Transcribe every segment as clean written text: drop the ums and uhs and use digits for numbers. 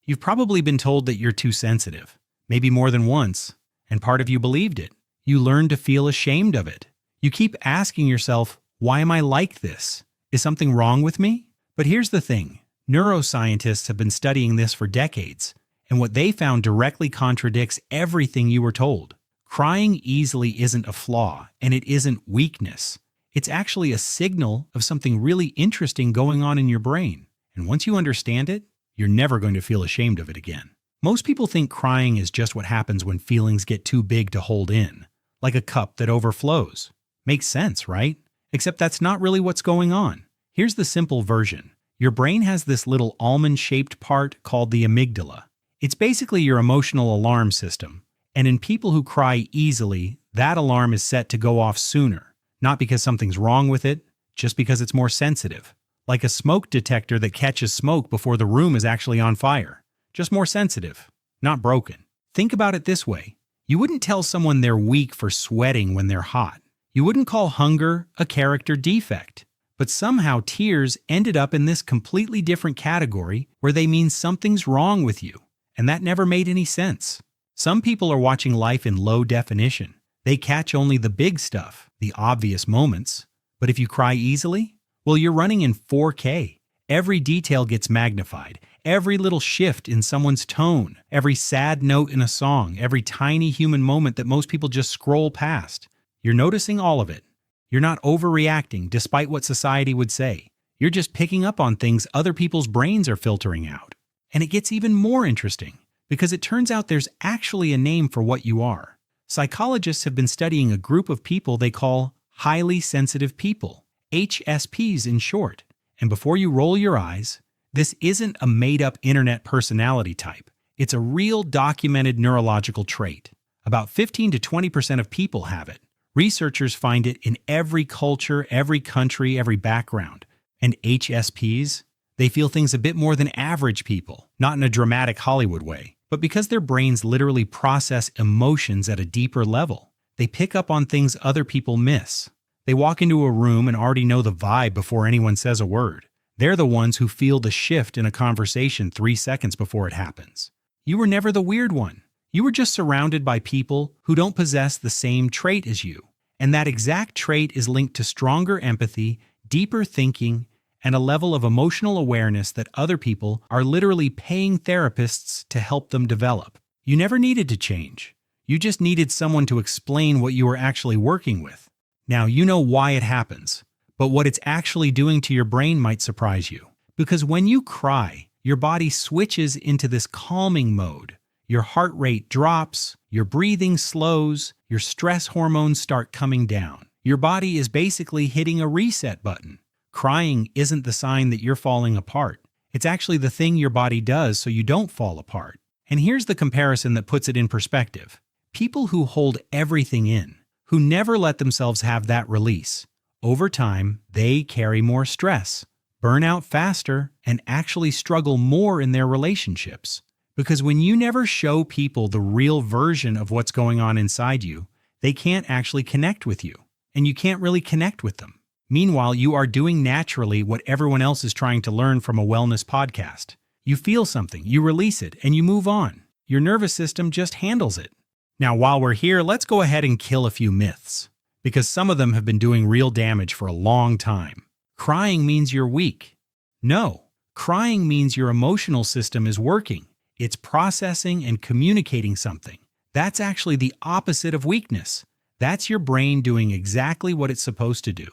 You've probably been told that you're too sensitive, maybe more than once, and part of you believed it. You learned to feel ashamed of it. You keep asking yourself, why am I like this? Is something wrong with me? But here's the thing. Neuroscientists have been studying this for decades, and what they found directly contradicts everything you were told. Crying easily isn't a flaw, and it isn't weakness. It's actually a signal of something really interesting going on in your brain. And once you understand it, you're never going to feel ashamed of it again. Most people think crying is just what happens when feelings get too big to hold in, like a cup that overflows. Makes sense, right? Except that's not really what's going on. Here's the simple version. Your brain has this little almond-shaped part called the amygdala. It's basically your emotional alarm system. And in people who cry easily, that alarm is set to go off sooner. Not because something's wrong with it, just because it's more sensitive. Like a smoke detector that catches smoke before the room is actually on fire. Just more sensitive, not broken. Think about it this way. You wouldn't tell someone they're weak for sweating when they're hot. You wouldn't call hunger a character defect. But somehow tears ended up in this completely different category where they mean something's wrong with you. And that never made any sense. Some people are watching life in low definition. They catch only the big stuff, the obvious moments. But if you cry easily, well, you're running in 4K. Every detail gets magnified. Every little shift in someone's tone, every sad note in a song, every tiny human moment that most people just scroll past. You're noticing all of it. You're not overreacting despite what society would say. You're just picking up on things other people's brains are filtering out. And it gets even more interesting because it turns out there's actually a name for what you are. Psychologists have been studying a group of people they call highly sensitive people, HSPs in short. And before you roll your eyes, this isn't a made-up internet personality type. It's a real documented neurological trait. About 15 to 20% of people have it. Researchers find it in every culture, every country, every background. And HSPs, they feel things a bit more than average people, not in a dramatic Hollywood way, but because their brains literally process emotions at a deeper level. They pick up on things other people miss. They walk into a room and already know the vibe before anyone says a word. They're the ones who feel the shift in a conversation 3 seconds before it happens. You were never the weird one. You were just surrounded by people who don't possess the same trait as you. And that exact trait is linked to stronger empathy, deeper thinking, and a level of emotional awareness that other people are literally paying therapists to help them develop. You never needed to change. You just needed someone to explain what you were actually working with. Now, you know why it happens, but what it's actually doing to your brain might surprise you. Because when you cry, your body switches into this calming mode. Your heart rate drops, your breathing slows, your stress hormones start coming down. Your body is basically hitting a reset button. Crying isn't the sign that you're falling apart. It's actually the thing your body does so you don't fall apart. And here's the comparison that puts it in perspective. People who hold everything in, who never let themselves have that release, over time, they carry more stress, burn out faster, and actually struggle more in their relationships. Because when you never show people the real version of what's going on inside you, they can't actually connect with you, and you can't really connect with them. Meanwhile, you are doing naturally what everyone else is trying to learn from a wellness podcast. You feel something, you release it, and you move on. Your nervous system just handles it. Now, while we're here, let's go ahead and kill a few myths, because some of them have been doing real damage for a long time. Crying means you're weak. No, crying means your emotional system is working. It's processing and communicating something. That's actually the opposite of weakness. That's your brain doing exactly what it's supposed to do.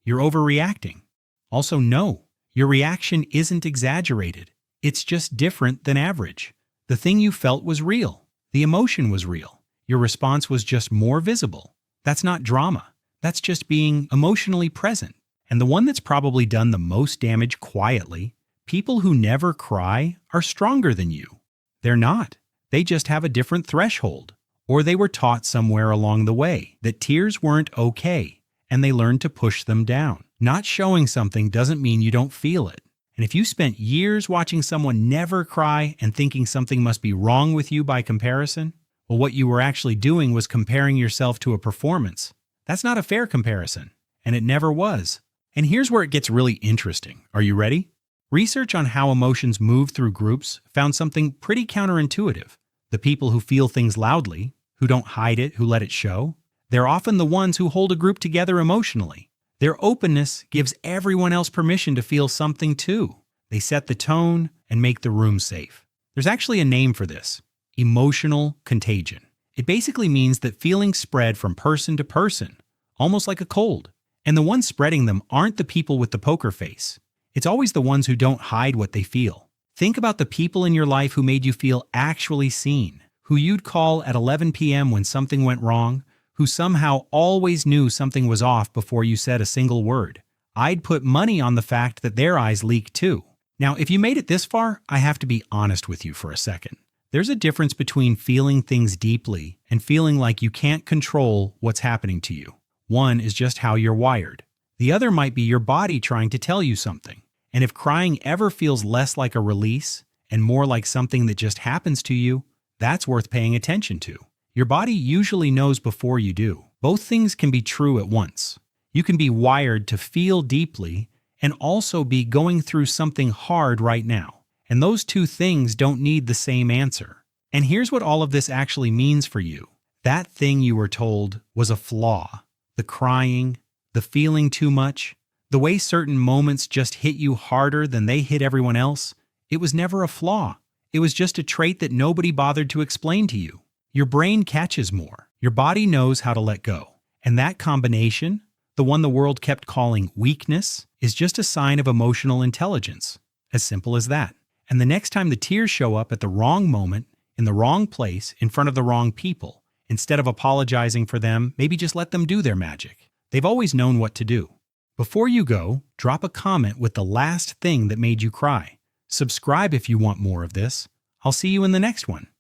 You're overreacting. Also, no, your reaction isn't exaggerated. It's just different than average. The thing you felt was real. The emotion was real. Your response was just more visible. That's not drama. That's just being emotionally present. And the one that's probably done the most damage quietly, people who never cry are stronger than you. They're not. They just have a different threshold. Or they were taught somewhere along the way that tears weren't okay, and they learned to push them down. Not showing something doesn't mean you don't feel it. And if you spent years watching someone never cry and thinking something must be wrong with you by comparison, well, what you were actually doing was comparing yourself to a performance. That's not a fair comparison, and it never was. And here's where it gets really interesting. Are you ready? Research on how emotions move through groups found something pretty counterintuitive. The people who feel things loudly, who don't hide it, who let it show, they're often the ones who hold a group together emotionally. Their openness gives everyone else permission to feel something too. They set the tone and make the room safe. There's actually a name for this: emotional contagion. It basically means that feelings spread from person to person, almost like a cold. And the ones spreading them aren't the people with the poker face. It's always the ones who don't hide what they feel. Think about the people in your life who made you feel actually seen, who you'd call at 11 p.m. when something went wrong, who somehow always knew something was off before you said a single word. I'd put money on the fact that their eyes leaked too. Now, if you made it this far, I have to be honest with you for a second. There's a difference between feeling things deeply and feeling like you can't control what's happening to you. One is just how you're wired. The other might be your body trying to tell you something. And if crying ever feels less like a release and more like something that just happens to you, that's worth paying attention to. Your body usually knows before you do. Both things can be true at once. You can be wired to feel deeply and also be going through something hard right now. And those two things don't need the same answer. And here's what all of this actually means for you. That thing you were told was a flaw. The crying, the feeling too much, the way certain moments just hit you harder than they hit everyone else, it was never a flaw. It was just a trait that nobody bothered to explain to you. Your brain catches more. Your body knows how to let go. And that combination, the one the world kept calling weakness, is just a sign of emotional intelligence. As simple as that. And the next time the tears show up at the wrong moment, in the wrong place, in front of the wrong people, instead of apologizing for them, maybe just let them do their magic. They've always known what to do. Before you go, drop a comment with the last thing that made you cry. Subscribe if you want more of this. I'll see you in the next one.